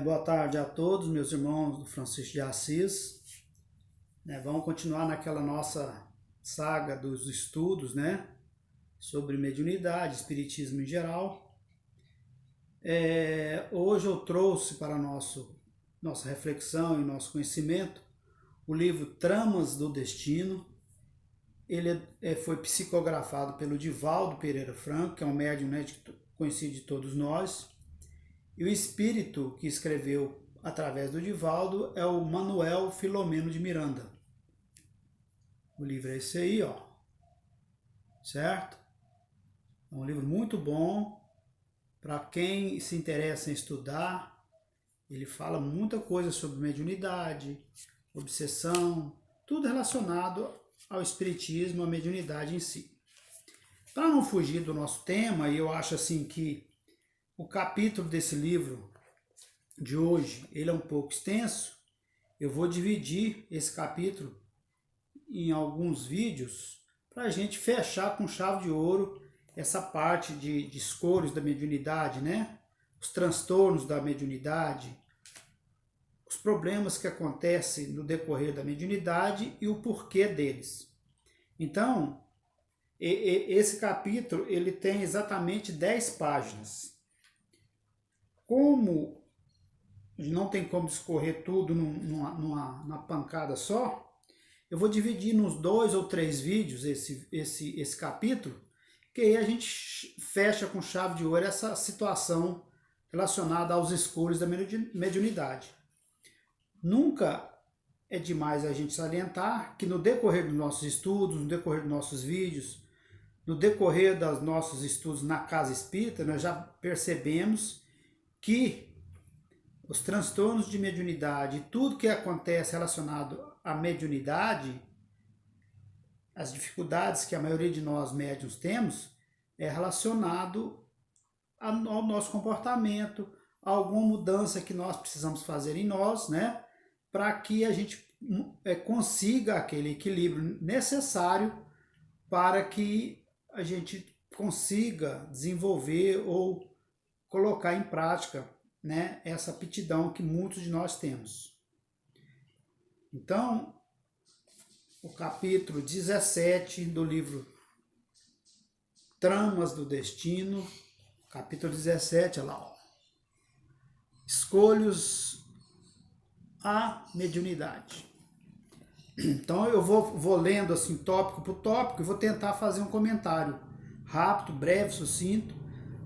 Boa tarde a todos, meus irmãos do Francisco de Assis. Vamos continuar naquela nossa saga dos estudos, sobre mediunidade, espiritismo em geral. Hoje eu trouxe para nossa reflexão e nosso conhecimento o livro Tramas do Destino. Ele foi psicografado pelo Divaldo Pereira Franco, que é um médium, conhecido de todos nós. E o espírito que escreveu através do Divaldo é o Manuel Filomeno de Miranda. O livro é esse aí, ó. Certo? É um livro muito bom para quem se interessa em estudar. Ele fala muita coisa sobre mediunidade, obsessão, tudo relacionado ao espiritismo, à mediunidade em si. Para não fugir do nosso tema, eu acho assim que o capítulo desse livro de hoje, ele é um pouco extenso. Eu vou dividir esse capítulo em alguns vídeos para a gente fechar com chave de ouro essa parte de escolhas da mediunidade, Os transtornos da mediunidade, os problemas que acontecem no decorrer da mediunidade e o porquê deles. Então, esse capítulo ele tem exatamente 10 páginas. Como não tem como discorrer tudo numa pancada só, eu vou dividir nos 2 ou 3 vídeos esse capítulo, que aí a gente fecha com chave de ouro essa situação relacionada aos escolhos da mediunidade. Nunca é demais a gente salientar que no decorrer dos nossos estudos, no decorrer dos nossos vídeos, no decorrer dos nossos estudos na casa espírita, nós já percebemos que os transtornos de mediunidade, tudo que acontece relacionado à mediunidade, as dificuldades que a maioria de nós médiuns temos, é relacionado ao nosso comportamento, a alguma mudança que nós precisamos fazer em nós, para que a gente consiga aquele equilíbrio necessário para que a gente consiga desenvolver ou colocar em prática, essa aptidão que muitos de nós temos. Então, o capítulo 17 do livro Tramas do Destino, capítulo 17, olha lá, ó. Escolhos a mediunidade. Então eu vou lendo assim tópico por tópico e vou tentar fazer um comentário rápido, breve, sucinto,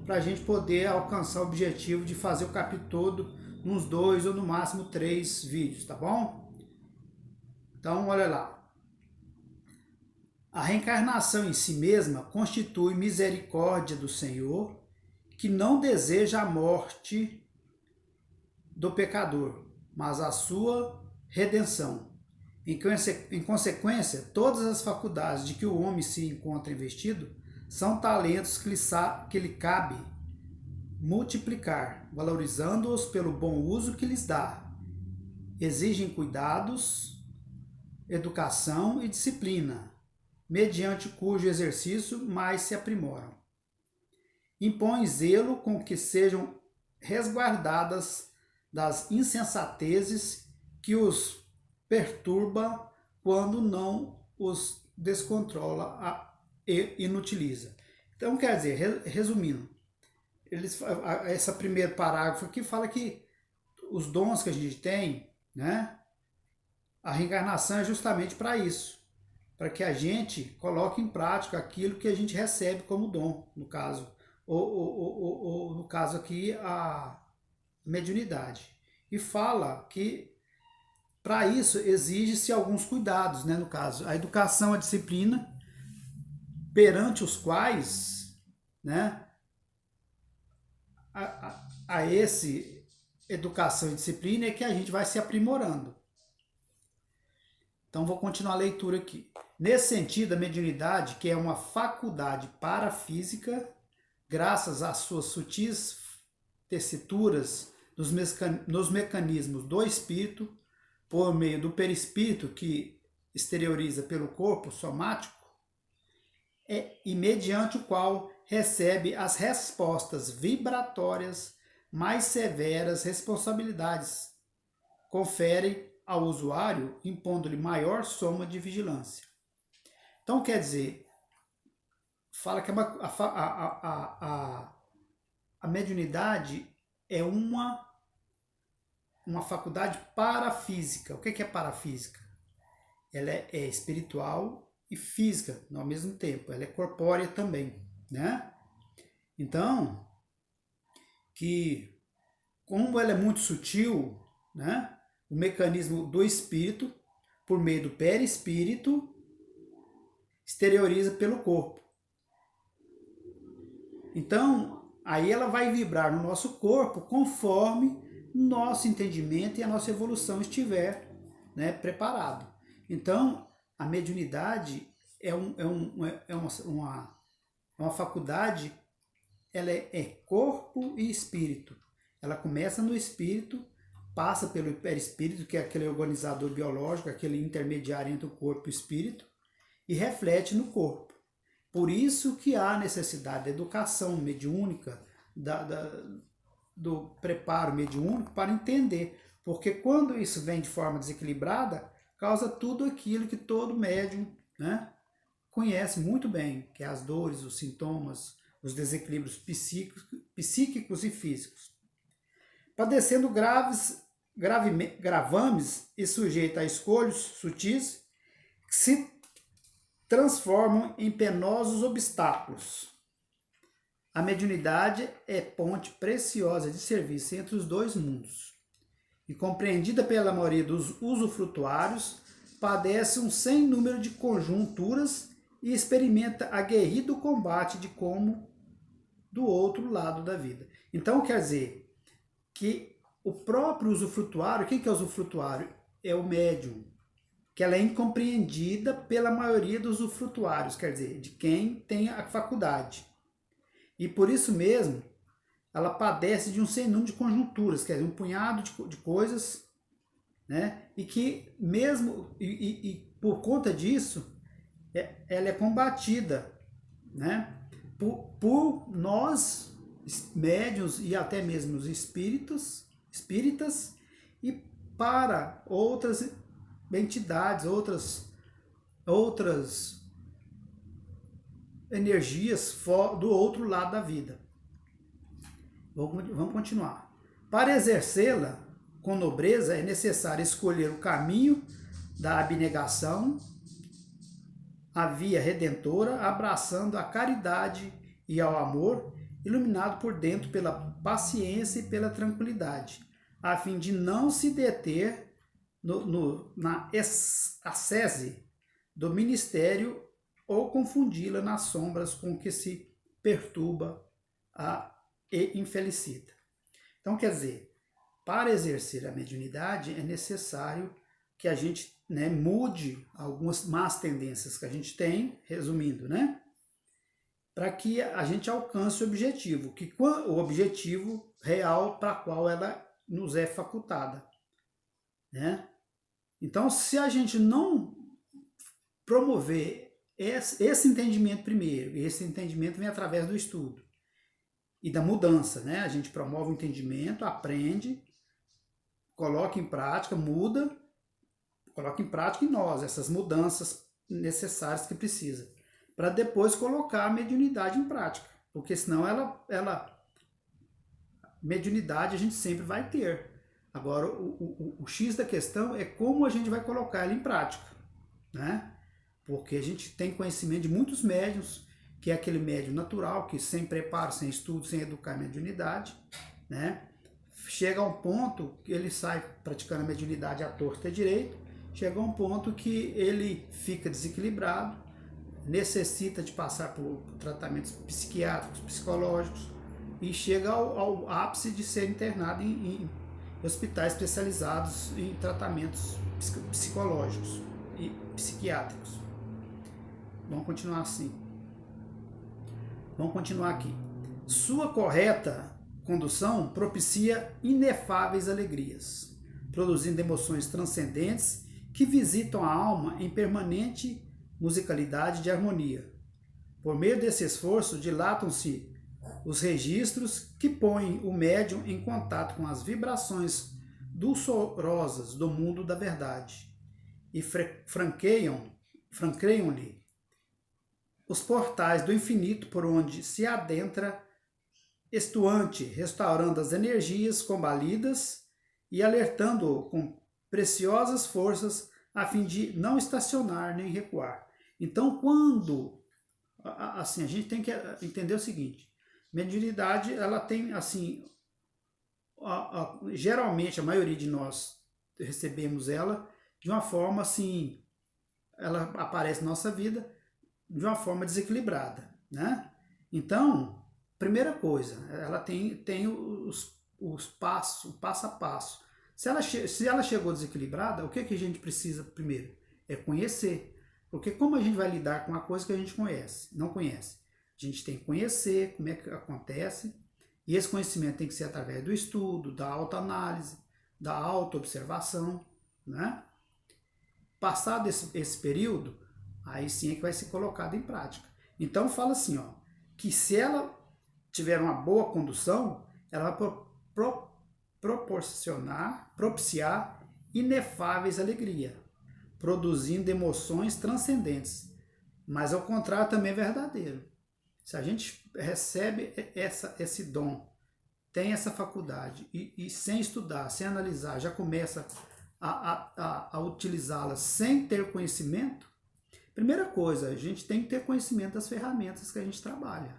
para a gente poder alcançar o objetivo de fazer o capítulo todo nos 2 ou no máximo 3 vídeos, tá bom? Então, olha lá. A reencarnação em si mesma constitui misericórdia do Senhor, que não deseja a morte do pecador, mas a sua redenção. Em consequência, todas as faculdades de que o homem se encontra investido são talentos que lhe cabe multiplicar, valorizando-os pelo bom uso que lhes dá. Exigem cuidados, educação e disciplina, mediante cujo exercício mais se aprimoram. Impõe zelo com que sejam resguardadas das insensatezes que os perturba quando não os descontrola e inutiliza. Então, quer dizer, resumindo, esse primeiro parágrafo aqui fala que os dons que a gente tem, a reencarnação é justamente para isso, para que a gente coloque em prática aquilo que a gente recebe como dom, no caso, ou no caso aqui, a mediunidade. E fala que para isso exige-se alguns cuidados, no caso, a educação, a disciplina, perante os quais, a esse educação e disciplina é que a gente vai se aprimorando. Então vou continuar a leitura aqui. Nesse sentido, a mediunidade, que é uma faculdade parafísica, graças às suas sutis tessituras nos mecanismos do espírito, por meio do perispírito que exterioriza pelo corpo somático, e mediante o qual recebe as respostas vibratórias mais severas responsabilidades conferem ao usuário, impondo-lhe maior soma de vigilância. Então, quer dizer, fala que a mediunidade é uma faculdade parafísica. O que é parafísica? Ela é espiritual e física ao mesmo tempo. Ela é corpórea também, né? Então, que como ela é muito sutil, né? O mecanismo do espírito, por meio do perispírito, exterioriza pelo corpo. Então, aí ela vai vibrar no nosso corpo conforme nosso entendimento e a nossa evolução estiver, né, preparado. Então, a mediunidade é uma faculdade, ela é corpo e espírito. Ela começa no espírito, passa pelo perispírito, que é aquele organizador biológico, aquele intermediário entre o corpo e o espírito, e reflete no corpo. Por isso que há necessidade da educação mediúnica, do preparo mediúnico para entender. Porque quando isso vem de forma desequilibrada, causa tudo aquilo que todo médium, né, conhece muito bem, que é as dores, os sintomas, os desequilíbrios psíquicos e físicos. Padecendo gravames e sujeito a escolhos sutis que se transformam em penosos obstáculos. A mediunidade é ponte preciosa de serviço entre os dois mundos. E compreendida pela maioria dos usufrutuários, padece um sem número de conjunturas e experimenta aguerrido combate de como do outro lado da vida. Então, quer dizer que o próprio usufrutuário, quem que é o usufrutuário? É o médium, que ela é incompreendida pela maioria dos usufrutuários, quer dizer, de quem tem a faculdade. E por isso mesmo, ela padece de um sem número de conjunturas, quer dizer, um punhado de coisas, né? E que mesmo, e por conta disso, ela é combatida, né? Por nós, médiuns e até mesmo os espíritas, e para outras entidades, outras energias do outro lado da vida. Vamos continuar. Para exercê-la com nobreza é necessário escolher o caminho da abnegação, a via redentora, abraçando a caridade e ao amor, iluminado por dentro pela paciência e pela tranquilidade, a fim de não se deter na ascese do ministério ou confundi-la nas sombras com que se perturba e infelicita. Então, quer dizer, para exercer a mediunidade é necessário que a gente, né, mude algumas más tendências que a gente tem, resumindo, né, para que a gente alcance o objetivo, o objetivo real para qual ela nos é facultada, né? Então, se a gente não promover esse entendimento primeiro, e esse entendimento vem através do estudo e da mudança, né? A gente promove o entendimento, aprende, coloca em prática, muda, coloca em prática em nós essas mudanças necessárias que precisa, para depois colocar a mediunidade em prática, porque senão mediunidade a gente sempre vai ter. Agora, o X da questão é como a gente vai colocar ela em prática, né? Porque a gente tem conhecimento de muitos médiuns, que é aquele médium natural, que sem preparo, sem estudo, sem educar a mediunidade, né? Chega a um ponto que ele sai praticando a mediunidade à torta e à direita, chega a um ponto que ele fica desequilibrado, necessita de passar por tratamentos psiquiátricos, psicológicos, e chega ao ápice de ser internado em hospitais especializados em tratamentos psicológicos e psiquiátricos. Vamos continuar assim. Vamos continuar aqui. Sua correta condução propicia inefáveis alegrias, produzindo emoções transcendentes que visitam a alma em permanente musicalidade de harmonia. Por meio desse esforço, dilatam-se os registros que põem o médium em contato com as vibrações dulçorosas do mundo da verdade e franqueiam-lhe os portais do infinito por onde se adentra estuante, restaurando as energias combalidas e alertando-o com preciosas forças a fim de não estacionar nem recuar. Então, quando assim, a gente tem que entender o seguinte: mediunidade, ela tem assim, geralmente a maioria de nós recebemos ela de uma forma assim, ela aparece na nossa vida de uma forma desequilibrada, né? Então, primeira coisa, ela tem os passos, o passo a passo. Se ela chegou desequilibrada, o que a gente precisa primeiro? É conhecer. Porque como a gente vai lidar com uma coisa que a gente não conhece? A gente tem que conhecer como é que acontece, e esse conhecimento tem que ser através do estudo, da autoanálise, da autoobservação, né? Passado esse período, aí sim é que vai ser colocado em prática. Então fala assim, ó, que se ela tiver uma boa condução, ela vai propiciar inefáveis alegria, produzindo emoções transcendentes. Mas ao contrário também é verdadeiro. Se a gente recebe esse dom, tem essa faculdade, e sem estudar, sem analisar, já começa a utilizá-la sem ter conhecimento, primeira coisa, a gente tem que ter conhecimento das ferramentas que a gente trabalha.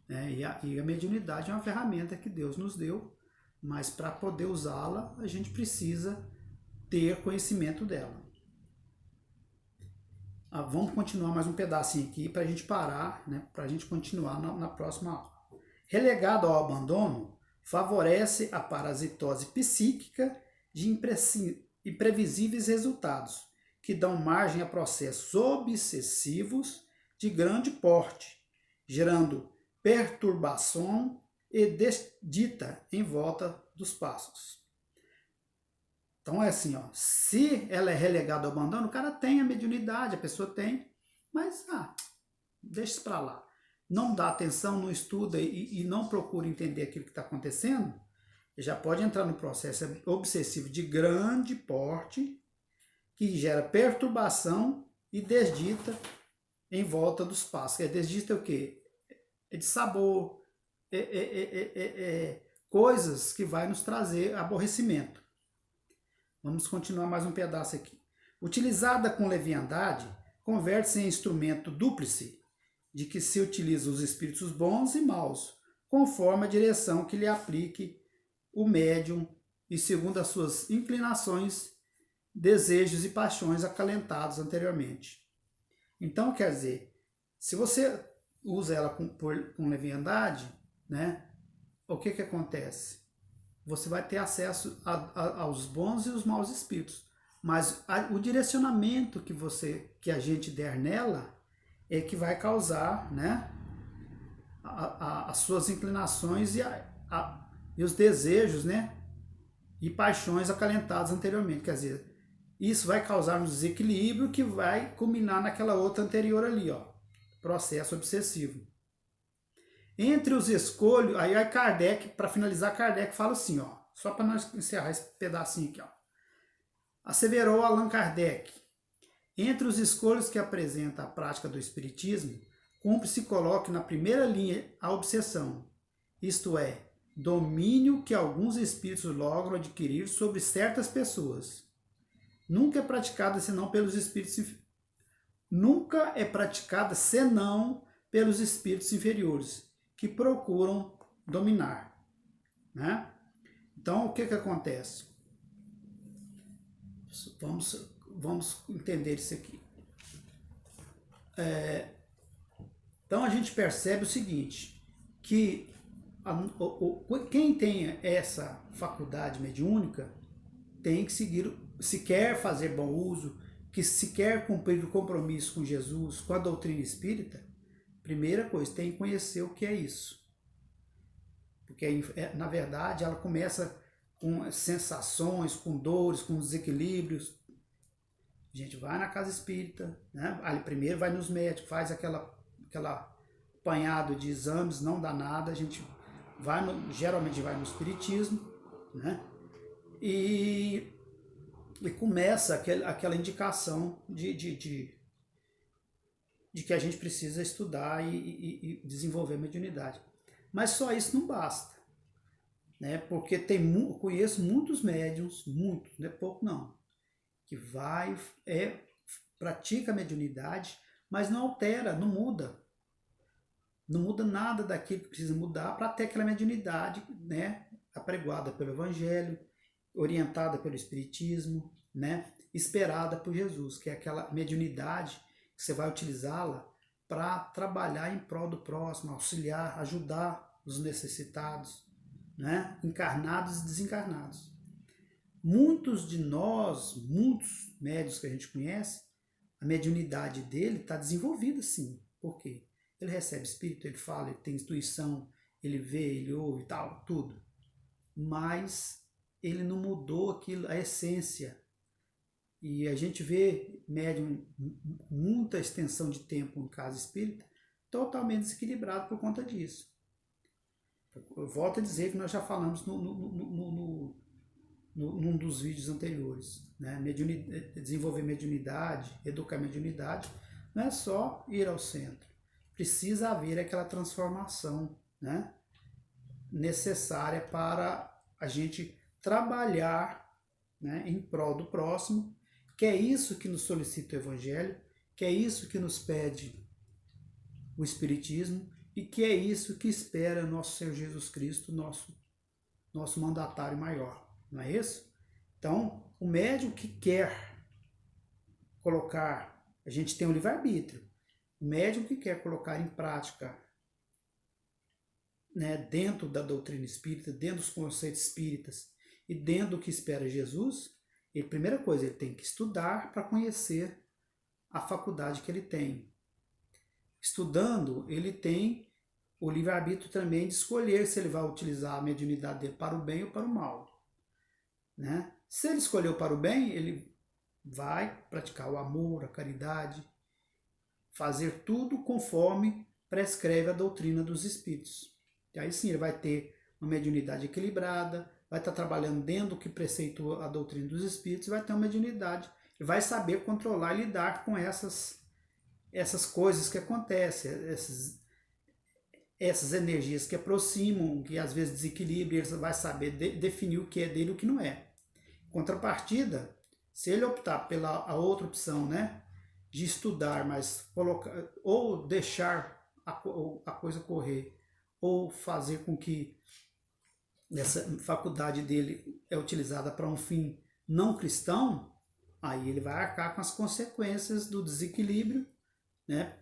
Né? E a mediunidade é uma ferramenta que Deus nos deu, mas para poder usá-la, a gente precisa ter conhecimento dela. Vamos continuar mais um pedacinho aqui para a gente parar, né? Para a gente continuar na próxima aula. Relegado ao abandono, favorece a parasitose psíquica de imprevisíveis resultados, que dão margem a processos obsessivos de grande porte, gerando perturbação e desdita em volta dos passos. Então é assim, ó, se ela é relegada ao abandono, o cara tem a mediunidade, a pessoa tem, mas deixa isso para lá. Não dá atenção, não estuda e não procura entender aquilo que está acontecendo, já pode entrar no processo obsessivo de grande porte, que gera perturbação e desdita em volta dos passos. Desdita é o quê? É de sabor, coisas que vai nos trazer aborrecimento. Vamos continuar mais um pedaço aqui. Utilizada com leviandade, converte-se em instrumento dúplice, de que se utiliza os espíritos bons e maus, conforme a direção que lhe aplique o médium e segundo as suas inclinações, desejos e paixões acalentados anteriormente. Então, quer dizer, se você usa ela com leviandade, né, o que acontece? Você vai ter acesso aos bons e os maus espíritos. Mas o direcionamento que a gente der nela é que vai causar, né, as suas inclinações e os desejos, né, e paixões acalentadas anteriormente. Quer dizer, isso vai causar um desequilíbrio que vai culminar naquela outra anterior ali, ó, processo obsessivo. Entre os escolhos, aí Kardec, para finalizar, Kardec fala assim, ó, só para nós encerrar esse pedacinho aqui, ó. Asseverou Allan Kardec: entre os escolhos que apresenta a prática do espiritismo, cumpre se coloque na primeira linha a obsessão, isto é, domínio que alguns espíritos logram adquirir sobre certas pessoas. Nunca é praticada senão pelos espíritos inferiores, que procuram dominar, né? Então, o que acontece? Vamos entender isso aqui. Então, a gente percebe o seguinte, que quem tem essa faculdade mediúnica tem que seguir, se quer fazer bom uso, que se quer cumprir o compromisso com Jesus, com a doutrina espírita, primeira coisa, tem que conhecer o que é isso. Porque, na verdade, ela começa com sensações, com dores, com desequilíbrios. A gente vai na casa espírita, né? Ali primeiro vai nos médicos, faz aquela apanhado de exames, não dá nada, a gente geralmente vai no espiritismo, né? E começa aquela indicação de que a gente precisa estudar e desenvolver a mediunidade. Mas só isso não basta, né? Porque conheço muitos médiuns, muitos, não é pouco não, que pratica a mediunidade, mas não altera, não muda. Não muda nada daquilo que precisa mudar para ter aquela mediunidade, né, apregoada pelo Evangelho, orientada pelo Espiritismo, né, esperada por Jesus, que é aquela mediunidade que você vai utilizá-la para trabalhar em prol do próximo, auxiliar, ajudar os necessitados, né, encarnados e desencarnados. Muitos de nós, muitos médiuns que a gente conhece, a mediunidade dele está desenvolvida sim. Por quê? Ele recebe espírito, ele fala, ele tem intuição, ele vê, ele ouve, tal, tudo. Mas ele não mudou aquilo, a essência. E a gente vê médium muita extensão de tempo no caso espírita, totalmente desequilibrado por conta disso. Eu volto a dizer que nós já falamos num dos vídeos anteriores, né? Desenvolver mediunidade, educar mediunidade, não é só ir ao centro. Precisa haver aquela transformação, né, necessária para a gente trabalhar, né, em prol do próximo, que é isso que nos solicita o Evangelho, que é isso que nos pede o Espiritismo e que é isso que espera nosso Senhor Jesus Cristo, nosso mandatário maior, não é isso? Então, o médium que quer colocar, a gente tem o livre-arbítrio, o médium que quer colocar em prática, né, dentro da doutrina espírita, dentro dos conceitos espíritas e dentro do que espera Jesus, primeira coisa, ele tem que estudar para conhecer a faculdade que ele tem. Estudando, ele tem o livre-arbítrio também de escolher se ele vai utilizar a mediunidade dele para o bem ou para o mal, né? Se ele escolheu para o bem, ele vai praticar o amor, a caridade, fazer tudo conforme prescreve a doutrina dos espíritos. E aí sim ele vai ter uma mediunidade equilibrada, vai estar trabalhando dentro do que preceitua a doutrina dos espíritos, vai ter uma mediunidade, e vai saber controlar e lidar com essas coisas que acontecem, essas energias que aproximam, que às vezes desequilibram, ele vai saber definir o que é dele e o que não é. Em contrapartida, se ele optar pela a outra opção, né, de estudar, mas colocar, ou deixar a coisa correr, ou fazer com que essa faculdade dele é utilizada para um fim não cristão, aí ele vai arcar com as consequências do desequilíbrio, né?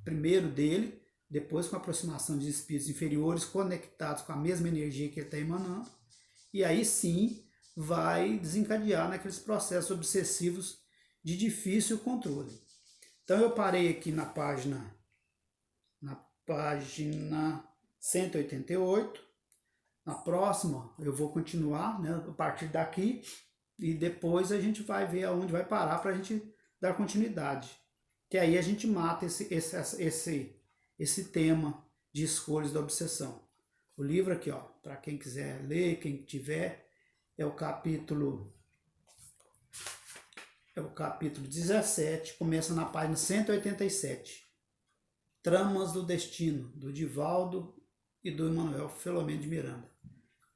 Primeiro dele, depois com a aproximação de espíritos inferiores conectados com a mesma energia que ele está emanando, e aí sim vai desencadear naqueles processos obsessivos de difícil controle. Então eu parei aqui na página 188. Na próxima eu vou continuar, né, a partir daqui, e depois a gente vai ver aonde vai parar para a gente dar continuidade. Que aí a gente mata esse tema de escolhas da obsessão. O livro aqui, ó, para quem quiser ler, quem tiver, é o capítulo 17, começa na página 187. Tramas do Destino, do Divaldo e do Emanuel Filomeno de Miranda.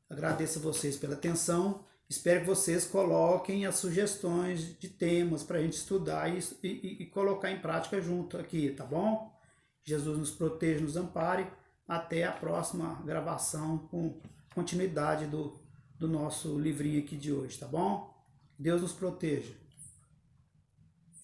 Agradeço a vocês pela atenção. Espero que vocês coloquem as sugestões de temas para a gente estudar e colocar em prática junto aqui, tá bom? Jesus nos proteja, nos ampare. Até a próxima gravação com continuidade do nosso livrinho aqui de hoje, tá bom? Deus nos proteja.